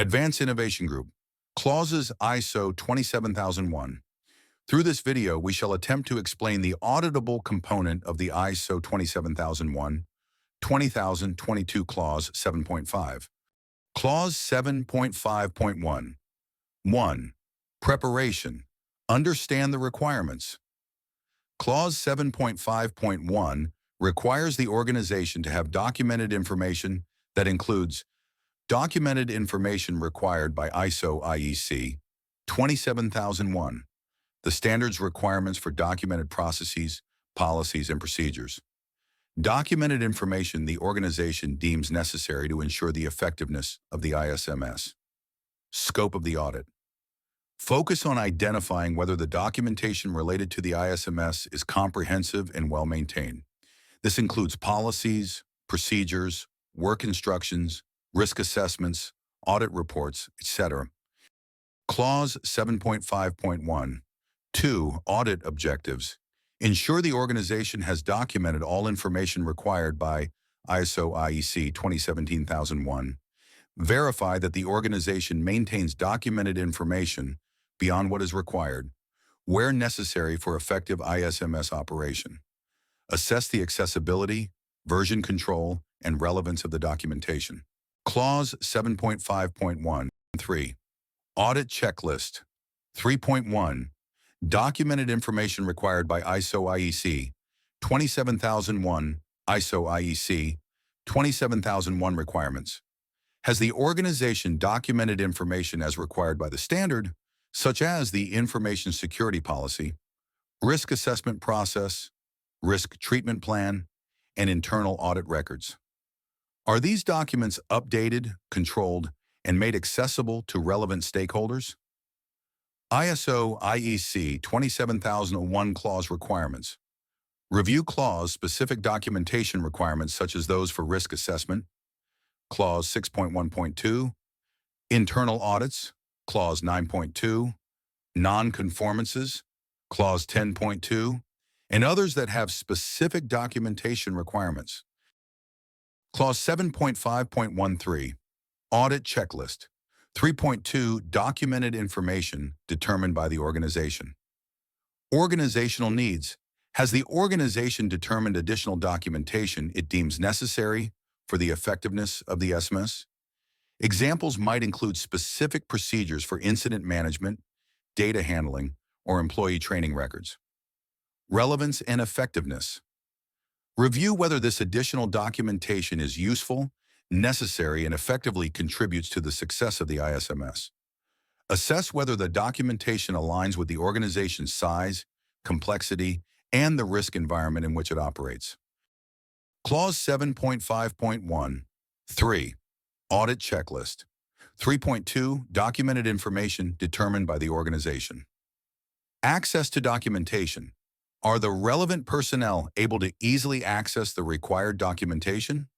Advanced Innovation Group, Clauses ISO 27001. Through this video, we shall attempt to explain the auditable component of the ISO 27001, 20022 Clause 7.5. Clause 7.5.1. 1. Preparation. Understand the requirements. Clause 7.5.1 requires the organization to have documented information that includes documented information required by ISO/IEC 27001, the standards requirements for documented processes, policies, and procedures. Documented information the organization deems necessary to ensure the effectiveness of the ISMS. Scope of the audit. Focus on identifying whether the documentation related to the ISMS is comprehensive and well-maintained. This includes policies, procedures, work instructions, risk assessments, audit reports, etc. Clause 7.5.1. 2. Audit objectives. Ensure the organization has documented all information required by ISO/IEC 27001. Verify that the organization maintains documented information beyond what is required, where necessary for effective ISMS operation. Assess the accessibility, version control, and relevance of the documentation. Clause 7.5.1. 3. Audit checklist. 3.1. Documented information required by ISO/IEC 27001, ISO/IEC 27001 requirements. Has the organization documented information as required by the standard, such as the Information Security Policy, Risk Assessment Process, Risk Treatment Plan, and internal audit records? Are these documents updated, controlled, and made accessible to relevant stakeholders? ISO/IEC 27001 Clause requirements. Review clause specific documentation requirements such as those for risk assessment, Clause 6.1.2, internal audits, Clause 9.2, non-conformances, Clause 10.2, and others that have specific documentation requirements. Clause 7.5.13, audit checklist. 3.2, documented information determined by the organization. Organizational needs. Has the organization determined additional documentation it deems necessary for the effectiveness of the ISMS? Examples might include specific procedures for incident management, data handling, or employee training records. Relevance and effectiveness. Review whether this additional documentation is useful, necessary, and effectively contributes to the success of the ISMS. Assess whether the documentation aligns with the organization's size, complexity, and the risk environment in which it operates. Clause 7.5.1. 3. Audit checklist. 3.2. Documented information determined by the organization. Access to documentation. Are the relevant personnel able to easily access the required documentation?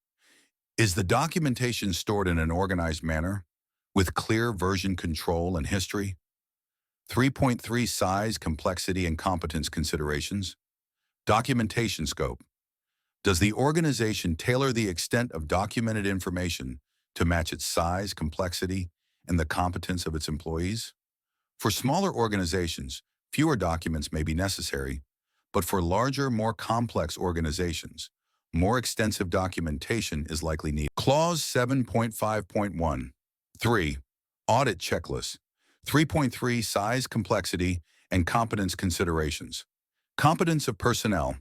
Is the documentation stored in an organized manner, with clear version control and history? 3.3. Size, complexity, and competence considerations. Documentation scope. Does the organization tailor the extent of documented information to match its size, complexity, and the competence of its employees? For smaller organizations, fewer documents may be necessary, but for larger, more complex organizations, more extensive documentation is likely needed. Clause 7.5.1. 3. Audit checklist. 3.3. Size, complexity, and competence considerations. Competence of personnel.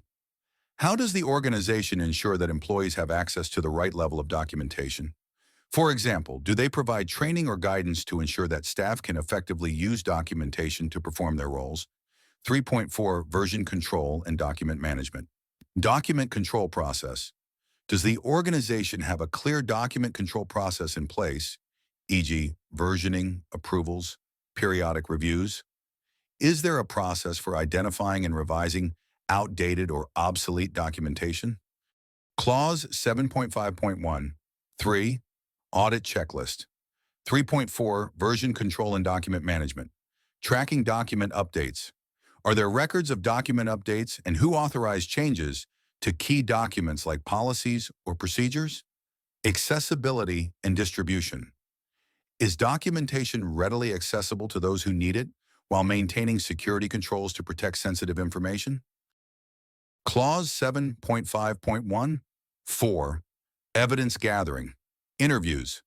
How does the organization ensure that employees have access to the right level of documentation? For example, do they provide training or guidance to ensure that staff can effectively use documentation to perform their roles? 3.4. Version control and document management. Document control process. Does the organization have a clear document control process in place, e.g., versioning, approvals, periodic reviews? Is there a process for identifying and revising outdated or obsolete documentation? Clause 7.5.1. 3. Audit checklist. 3.4. Version control and document management. Tracking document updates. Are there records of document updates, and who authorized changes to key documents like policies or procedures? Accessibility and distribution. Is documentation readily accessible to those who need it while maintaining security controls to protect sensitive information? Clause 7.5.1. 4. Evidence gathering. Interviews.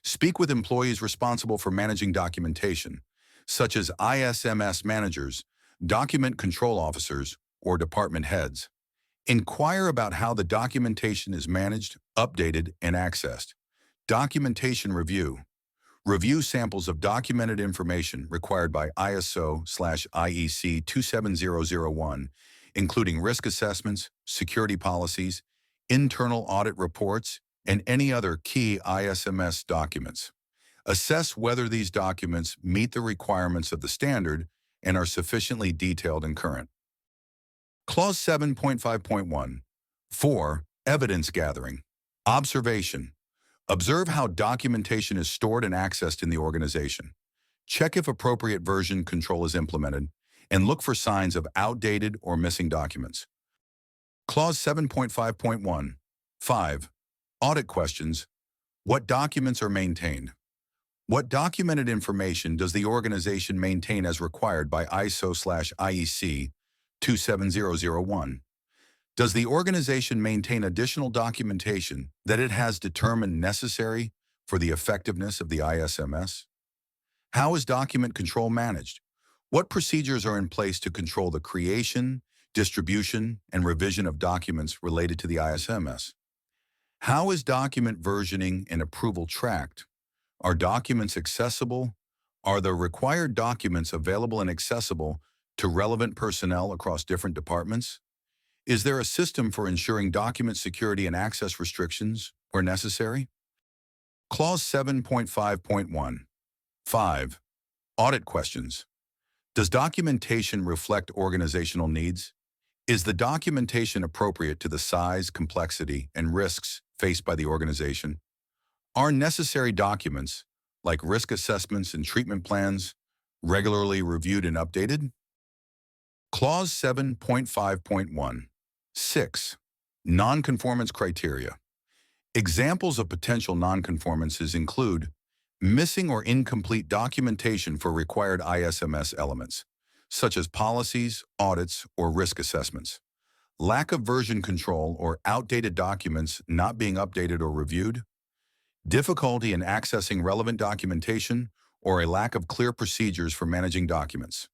Speak with employees responsible for managing documentation, such as ISMS managers, document control officers, or department heads. Inquire about how the documentation is managed, updated, and accessed. Documentation review. Review samples of documented information required by ISO/IEC 27001, including risk assessments, security policies, internal audit reports, and any other key ISMS documents. Assess whether these documents meet the requirements of the standard and are sufficiently detailed and current. Clause 7.5.1. 4. Evidence gathering. Observation. Observe how documentation is stored and accessed in the organization. Check if appropriate version control is implemented, and look for signs of outdated or missing documents. Clause 7.5.1. 5. Audit questions. What documents are maintained? What documented information does the organization maintain as required by ISO/IEC 27001? Does the organization maintain additional documentation that it has determined necessary for the effectiveness of the ISMS? How is document control managed? What procedures are in place to control the creation, distribution, and revision of documents related to the ISMS? How is document versioning and approval tracked? Are documents accessible? Are the required documents available and accessible to relevant personnel across different departments? Is there a system for ensuring document security and access restrictions where necessary? Clause 7.5.1. 5. Audit questions. Does documentation reflect organizational needs? Is the documentation appropriate to the size, complexity, and risks faced by the organization? Are necessary documents, like risk assessments and treatment plans, regularly reviewed and updated? Clause 7.5.1. 6. Nonconformance criteria. Examples of potential nonconformances include missing or incomplete documentation for required ISMS elements, such as policies, audits, or risk assessments. Lack of version control or outdated documents not being updated or reviewed. Difficulty in accessing relevant documentation or a lack of clear procedures for managing documents.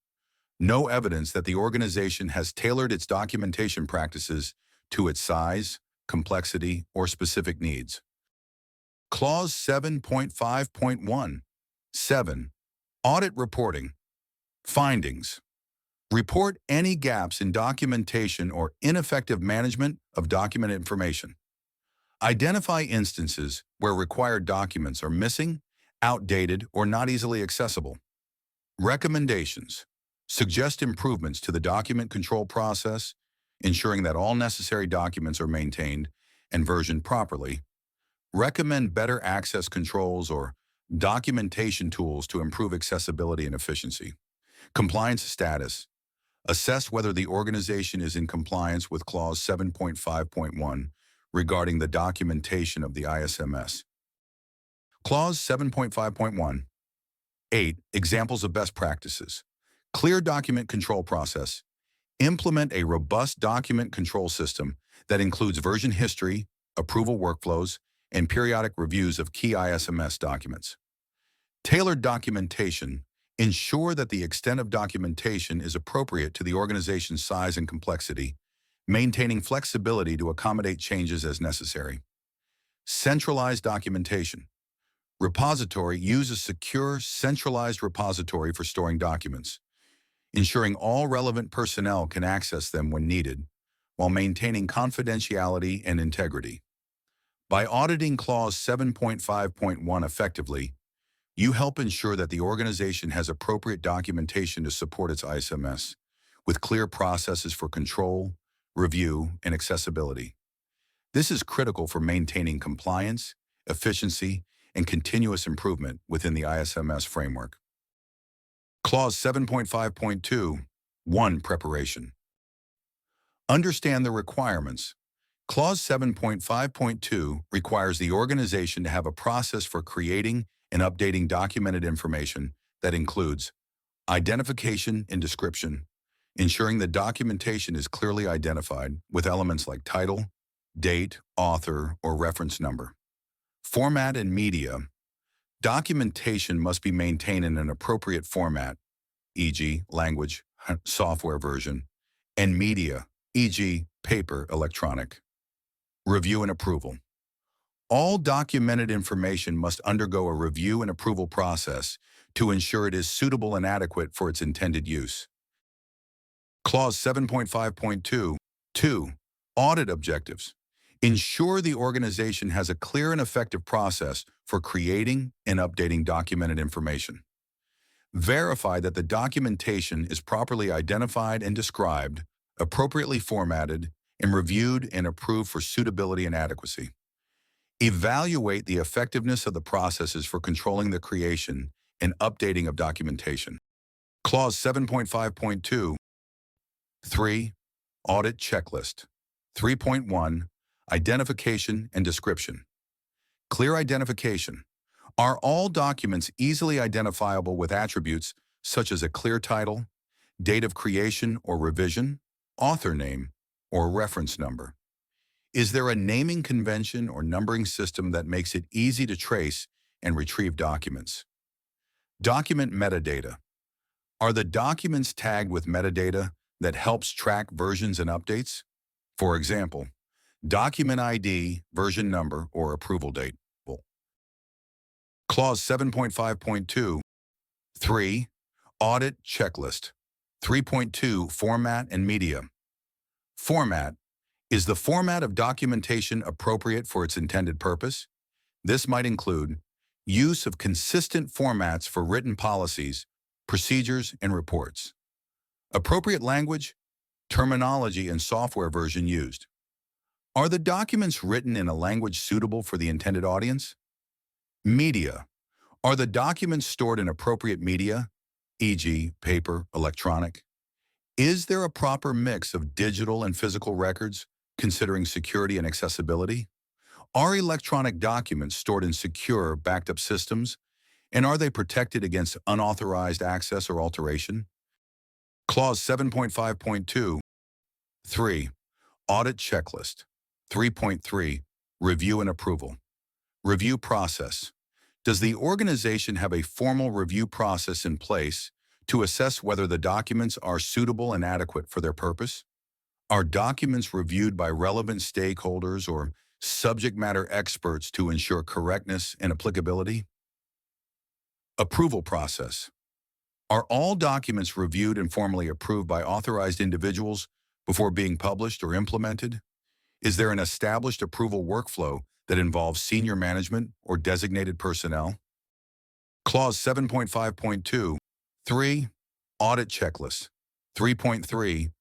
No evidence that the organization has tailored its documentation practices to its size, complexity, or specific needs. Clause 7.5.1. 7. Audit reporting. Findings. Report any gaps in documentation or ineffective management of document information. Identify instances where required documents are missing, outdated, or not easily accessible. Recommendations. Suggest improvements to the document control process, ensuring that all necessary documents are maintained and versioned properly. Recommend better access controls or documentation tools to improve accessibility and efficiency. Compliance status. Assess whether the organization is in compliance with Clause 7.5.1 regarding the documentation of the ISMS. Clause 7.5.1. 8. Examples of best practices. Clear document control process. Implement a robust document control system that includes version history, approval workflows, and periodic reviews of key ISMS documents. Tailored documentation. Ensure that the extent of documentation is appropriate to the organization's size and complexity, maintaining flexibility to accommodate changes as necessary. Centralized documentation. Repository. Use a secure, centralized repository for storing documents, ensuring all relevant personnel can access them when needed, while maintaining confidentiality and integrity. By auditing Clause 7.5.1 effectively, you help ensure that the organization has appropriate documentation to support its ISMS, with clear processes for control, review, and accessibility. This is critical for maintaining compliance, efficiency, and continuous improvement within the ISMS framework. Clause 7.5.2. 1. Preparation. Understand the requirements. Clause 7.5.2 requires the organization to have a process for creating and updating documented information that includes identification and description, ensuring the documentation is clearly identified with elements like title, date, author, or reference number. Format and media. Documentation must be maintained in an appropriate format, e.g., language, software version, and media, e.g., paper, electronic. Review and approval. All documented information must undergo a review and approval process to ensure it is suitable and adequate for its intended use. Clause 7.5.2. 2. Audit objectives. Ensure the organization has a clear and effective process for creating and updating documented information. Verify that the documentation is properly identified and described, appropriately formatted, and reviewed and approved for suitability and adequacy. Evaluate the effectiveness of the processes for controlling the creation and updating of documentation. Clause 7.5.2. 3. Audit checklist. 3.1. Identification and description. Clear identification. Are all documents easily identifiable with attributes such as a clear title, date of creation or revision, author name, or reference number? Is there a naming convention or numbering system that makes it easy to trace and retrieve documents? Document metadata. Are the documents tagged with metadata that helps track versions and updates? For example, document ID, version number, or approval date. Clause 7.5.2. 3. Audit checklist. 3.2. Format and media. Format. Is the format of documentation appropriate for its intended purpose? This might include use of consistent formats for written policies, procedures, and reports. Appropriate language, terminology, and software version used. Are the documents written in a language suitable for the intended audience? Media. Are the documents stored in appropriate media, e.g., paper, electronic? Is there a proper mix of digital and physical records, considering security and accessibility? Are electronic documents stored in secure, backed-up systems, and are they protected against unauthorized access or alteration? Clause 7.5.2. 3. Audit checklist. 3.3. Review and approval. Review process. Does the organization have a formal review process in place to assess whether the documents are suitable and adequate for their purpose? Are documents reviewed by relevant stakeholders or subject matter experts to ensure correctness and applicability? Approval process. Are all documents reviewed and formally approved by authorized individuals before being published or implemented? Is there an established approval workflow that involves senior management or designated personnel? Clause 7.5.2. 3. Audit checklist. 3.3.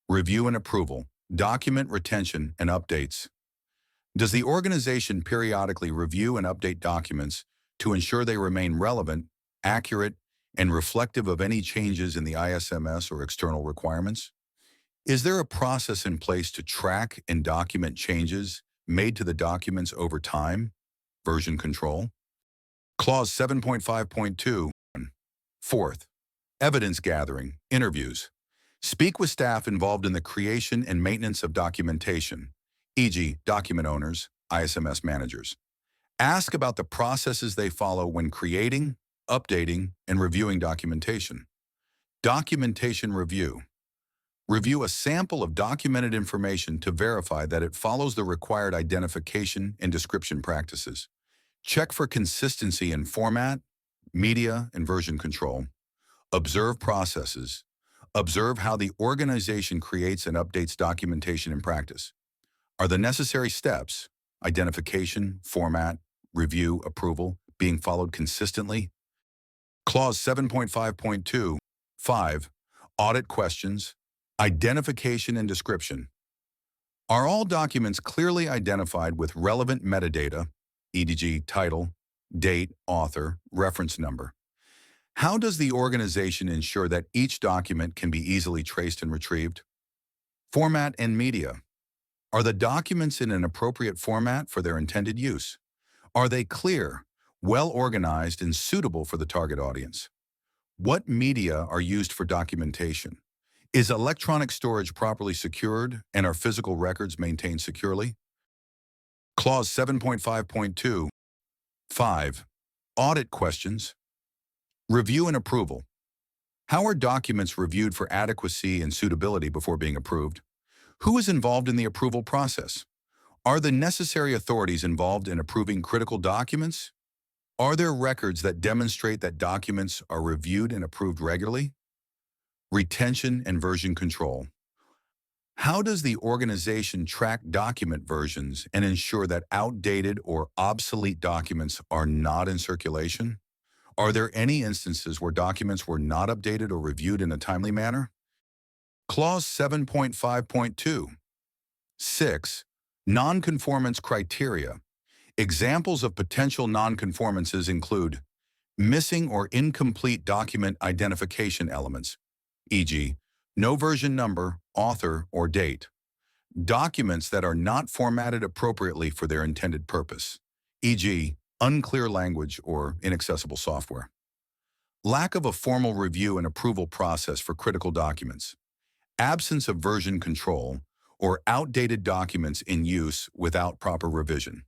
Review and approval, document retention and updates. Does the organization periodically review and update documents to ensure they remain relevant, accurate, and reflective of any changes in the ISMS or external requirements? Is there a process in place to track and document changes made to the documents over time? Version control. Clause 7.5.2. 4th. Evidence gathering, interviews. Speak with staff involved in the creation and maintenance of documentation, e.g., document owners, ISMS managers. Ask about the processes they follow when creating, updating, and reviewing documentation. Documentation review. Review a sample of documented information to verify that it follows the required identification and description practices. Check for consistency in format, media, and version control. Observe processes. Observe how the organization creates and updates documentation in practice. Are the necessary steps, identification, format, review, approval, being followed consistently? Clause 7.5.2. 5. Audit questions, identification and description. Are all documents clearly identified with relevant metadata, e.g., title, date, author, reference number? How does the organization ensure that each document can be easily traced and retrieved? Format and media. Are the documents in an appropriate format for their intended use? Are they clear, well organized and suitable for the target audience. What media are used for documentation? Is electronic storage properly secured and are physical records maintained securely? Clause 7.5.2. 5. Audit questions. Review and approval. How are documents reviewed for adequacy and suitability before being approved? Who is involved in the approval process? Are the necessary authorities involved in approving critical documents? Are there records that demonstrate that documents are reviewed and approved regularly? Retention and version control. How does the organization track document versions and ensure that outdated or obsolete documents are not in circulation? Are there any instances where documents were not updated or reviewed in a timely manner? Clause 7.5.2. 6. Nonconformance criteria. Examples of potential nonconformances include missing or incomplete document identification elements, e.g., no version number, author, or date. Documents that are not formatted appropriately for their intended purpose, e.g., unclear language or inaccessible software. Lack of a formal review and approval process for critical documents. Absence of version control or outdated documents in use without proper revision.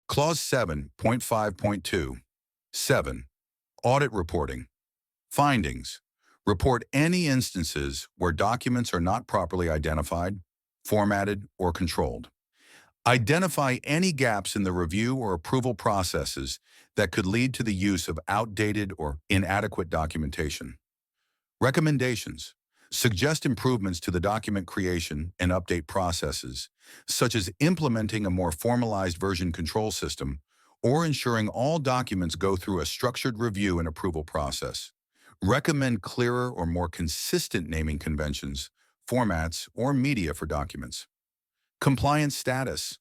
Clause 7.5.2. 7. Audit reporting. Findings. Report any instances where documents are not properly identified, formatted, or controlled. Identify any gaps in the review or approval processes that could lead to the use of outdated or inadequate documentation. Recommendations. Suggest improvements to the document creation and update processes, such as implementing a more formalized version control system or ensuring all documents go through a structured review and approval process. Recommend clearer or more consistent naming conventions, formats, or media for documents. Compliance status.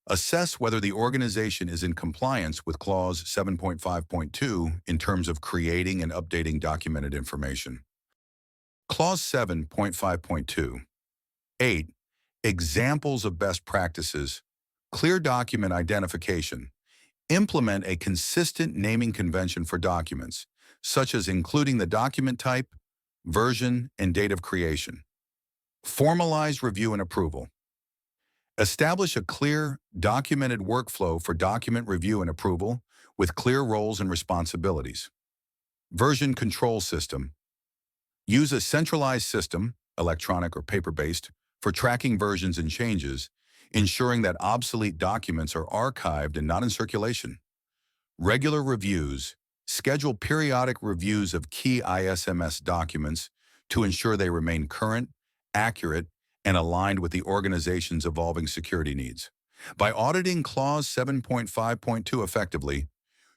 Assess whether the organization is in compliance with Clause 7.5.2 in terms of creating and updating documented information. Clause 7.5.2. 8. Examples of best practices. Clear document identification. Implement a consistent naming convention for documents, such as including the document type, version, and date of creation. Formalize review and approval. Establish a clear, documented workflow for document review and approval with clear roles and responsibilities. Version control system. Use a centralized system, electronic or paper-based, for tracking versions and changes, ensuring that obsolete documents are archived and not in circulation. Regular reviews. Schedule periodic reviews of key ISMS documents to ensure they remain current, accurate, and aligned with the organization's evolving security needs. By auditing Clause 7.5.2 effectively,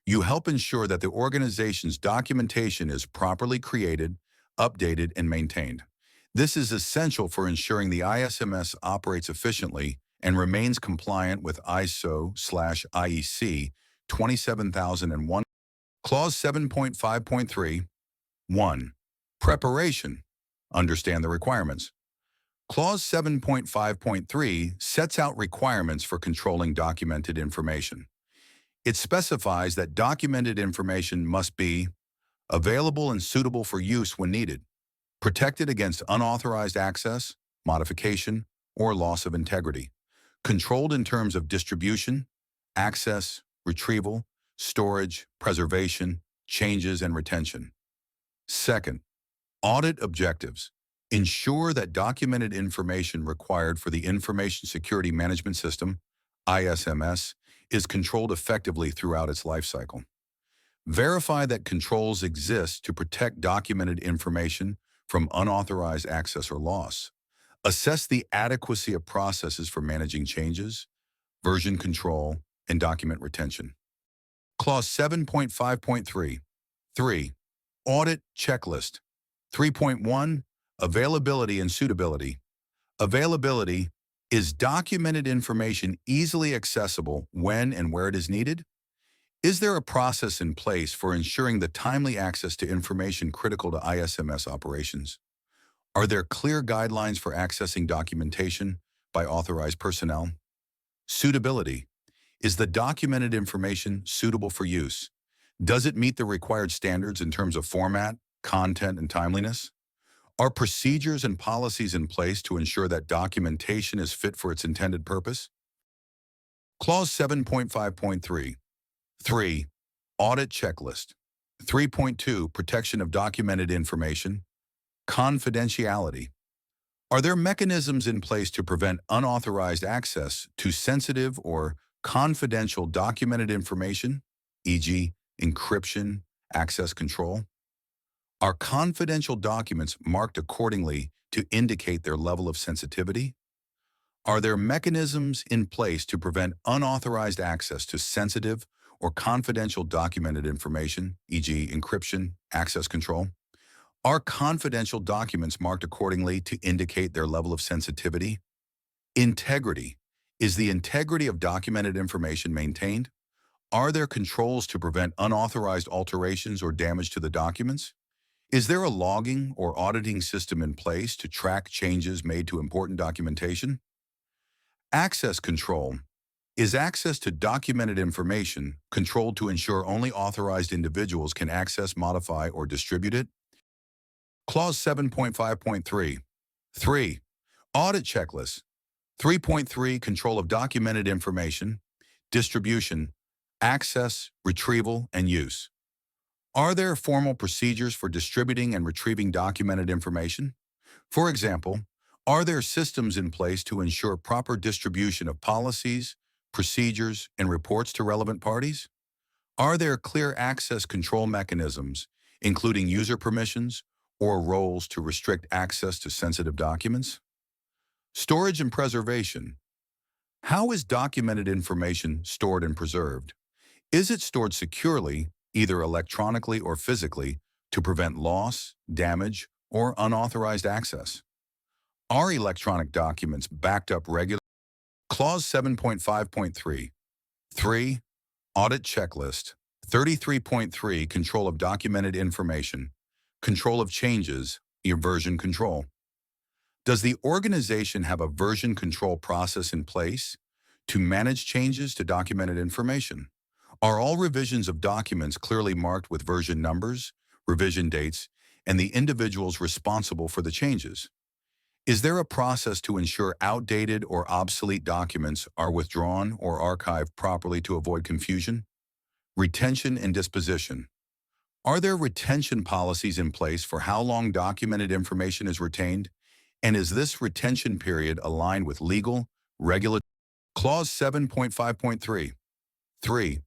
you help ensure that the organization's documentation is properly created, updated, and maintained. This is essential for ensuring the ISMS operates efficiently and remains compliant with ISO/IEC 27001. Clause 7.5.3. 1. Preparation. Understand the requirements. Clause 7.5.3 sets out requirements for controlling documented information. It specifies that documented information must be available and suitable for use when needed, protected against unauthorized access, modification, or loss of integrity, controlled in terms of distribution, access, retrieval, storage, preservation, changes, and retention. Second, audit objectives. Ensure that documented information required for the Information Security Management System, ISMS, is controlled effectively throughout its lifecycle. Verify that controls exist to protect documented information from unauthorized access or loss. Assess the adequacy of processes for managing changes, version control, and document retention. Clause 7.5.3. 3. Audit checklist. 3.1. Availability and suitability. Availability. Is documented information easily accessible when and where it is needed? Is there a process in place for ensuring the timely access to information critical to ISMS operations? Are there clear guidelines for accessing documentation by authorized personnel? Suitability. Is the documented information suitable for use? Does it meet the required standards in terms of format, content, and timeliness? Are procedures and policies in place to ensure that documentation is fit for its intended purpose? Clause 7.5.3. 3. Audit checklist. 3.2. Protection of documented information. Confidentiality. Are there mechanisms in place to prevent unauthorized access to sensitive or confidential documented information, e.g., encryption, access control? Are confidential documents marked accordingly to indicate their level of sensitivity? Are there mechanisms in place to prevent unauthorized access to sensitive or confidential documented information, e.g., encryption, access control? Are confidential documents marked accordingly to indicate their level of sensitivity? Integrity. Is the integrity of documented information maintained? Are there controls to prevent unauthorized alterations or damage to the documents? Is there a logging or auditing system in place to track changes made to important documentation? Access control. Is access to documented information controlled to ensure only authorized individuals can access, modify, or distribute it? Clause 7.5.3. 3. Audit checklist. 3.3. Control of documented information, distribution, access, retrieval, and use. Are there formal procedures for distributing and retrieving documented information? For example, are there systems in place to ensure proper distribution of policies, procedures, and reports to relevant parties? Are there clear access control mechanisms, including user permissions or roles to restrict access to sensitive documents? Storage and preservation. How is documented information stored and preserved? Is it stored securely, either electronically or physically, to prevent loss, damage, or unauthorized access? Are electronic documents backed up regularly? Clause 7.5.3. 3. Audit checklist. 33.3. Control of documented information. Control of changes, your version control. Does the organization have a version control process in place to manage changes to documented information? Are all revisions of documents clearly marked with version numbers, revision dates, and the individuals responsible for the changes? Is there a process to ensure outdated or obsolete documents are withdrawn or archived properly to avoid confusion? Retention and disposition. Are there retention policies in place for how long documented information is retained? And is this retention period aligned with legal, regulatory? Clause 7.5.3. 3.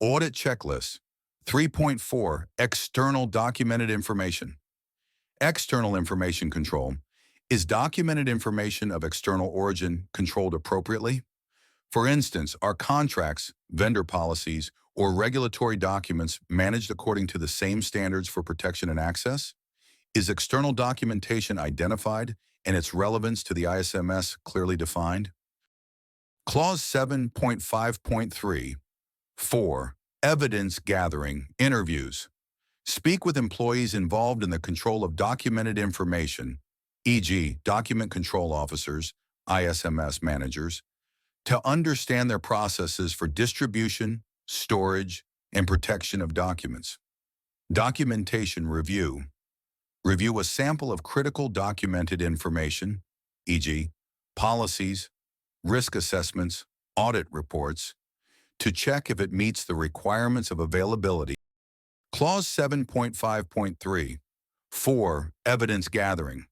Audit checklist. 3.4. External documented information. External information control. Is documented information of external origin controlled appropriately? For instance, are contracts, vendor policies, or regulatory documents managed according to the same standards for protection and access? Is external documentation identified and its relevance to the ISMS clearly defined? Clause 7.5.3. 4. Evidence gathering, interviews. Speak with employees involved in the control of documented information, e.g., document control officers, ISMS managers, to understand their processes for distribution, storage, and protection of documents. Documentation review. Review a sample of critical documented information, e.g., policies, risk assessments, audit reports, to check if it meets the requirements of availability. Clause 7.5.3. 4. Evidence gathering.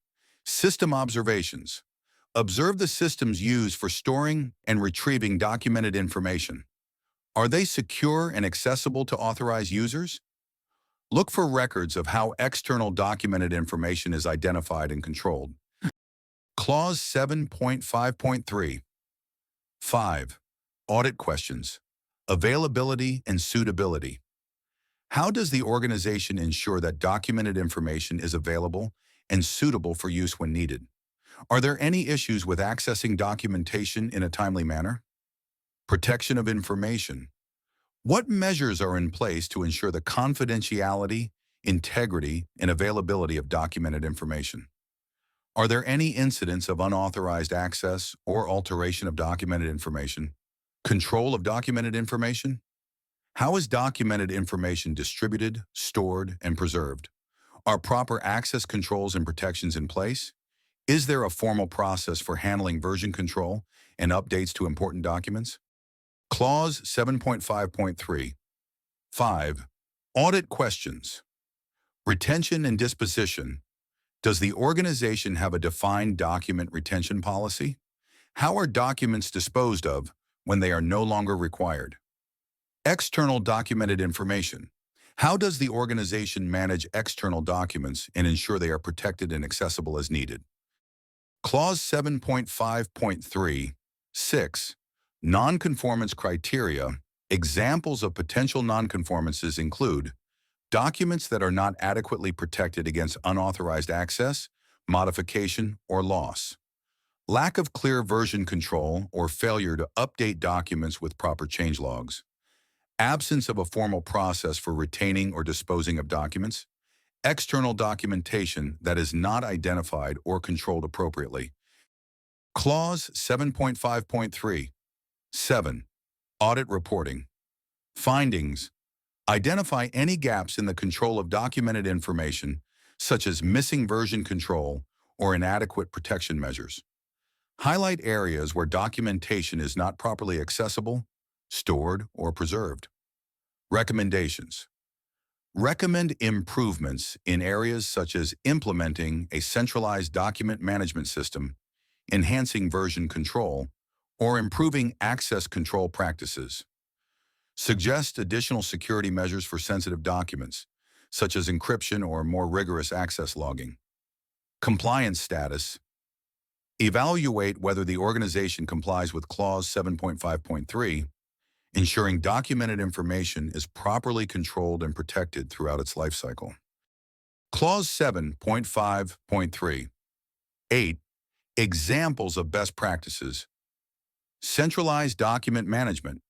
System observations. Observe the systems used for storing and retrieving documented information. Are they secure and accessible to authorized users? Look for records of how external documented information is identified and controlled. Clause 7.5.3. 5. Audit questions. Availability and suitability. How does the organization ensure that documented information is available and suitable for use when needed? Are there any issues with accessing documentation in a timely manner? Protection of information. What measures are in place to ensure the confidentiality, integrity, and availability of documented information? Are there any incidents of unauthorized access or alteration of documented information? Control of documented information. How is documented information distributed, stored, and preserved? Are proper access controls and protections in place? Is there a formal process for handling version control and updates to important documents? Clause 7.5.3. 5. Audit questions. Retention and disposition. Does the organization have a defined document retention policy? How are documents disposed of when they are no longer required? External documented information. How does the organization manage external documents and ensure they are protected and accessible as needed? Clause 7.5.3. 6. Nonconformance criteria. Examples of potential nonconformances include documents that are not adequately protected against unauthorized access, modification, or loss. Lack of clear version control or failure to update documents with proper changelogs. Absence of a formal process for retaining or disposing of documents. External documentation that is not identified or controlled appropriately. Clause 7.5.3. 7. Audit reporting. Findings. Identify any gaps in the control of documented information, such as missing version control or inadequate protection measures. Highlight areas where documentation is not properly accessible, stored, or preserved. Recommendations. Recommend improvements in areas such as implementing a centralized document management system, enhancing version control, or improving access control practices. Suggest additional security measures for sensitive documents, such as encryption or more rigorous access logging. Compliance status. Evaluate whether the organization complies with Clause 7.5.3, ensuring documented information is properly controlled and protected throughout its life cycle. Clause 7.5.3. 8. Examples of best practices. Centralized document management.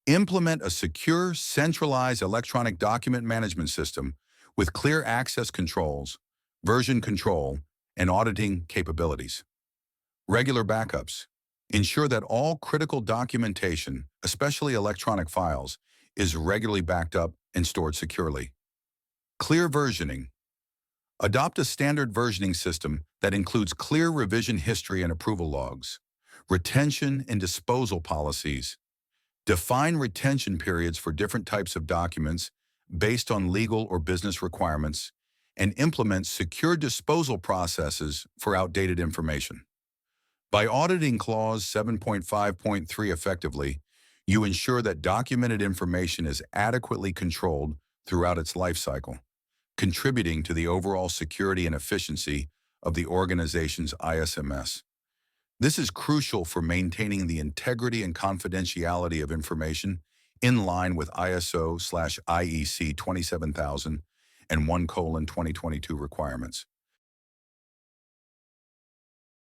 Implement a secure, centralized electronic document management system with clear access controls, version control, and auditing capabilities. Regular backups. Ensure that all critical documentation, especially electronic files, is regularly backed up and stored securely. Clear versioning. Adopt a standard versioning system that includes clear revision history and approval logs, retention and disposal policies. Define retention periods for different types of documents based on legal or business requirements, and implement secure disposal processes for outdated information. By auditing Clause 7.5.3 effectively, you ensure that documented information is adequately controlled throughout its life cycle, contributing to the overall security and efficiency of the organization's ISMS. This is crucial for maintaining the integrity and confidentiality of information in line with ISO/IEC 27001:2022 requirements.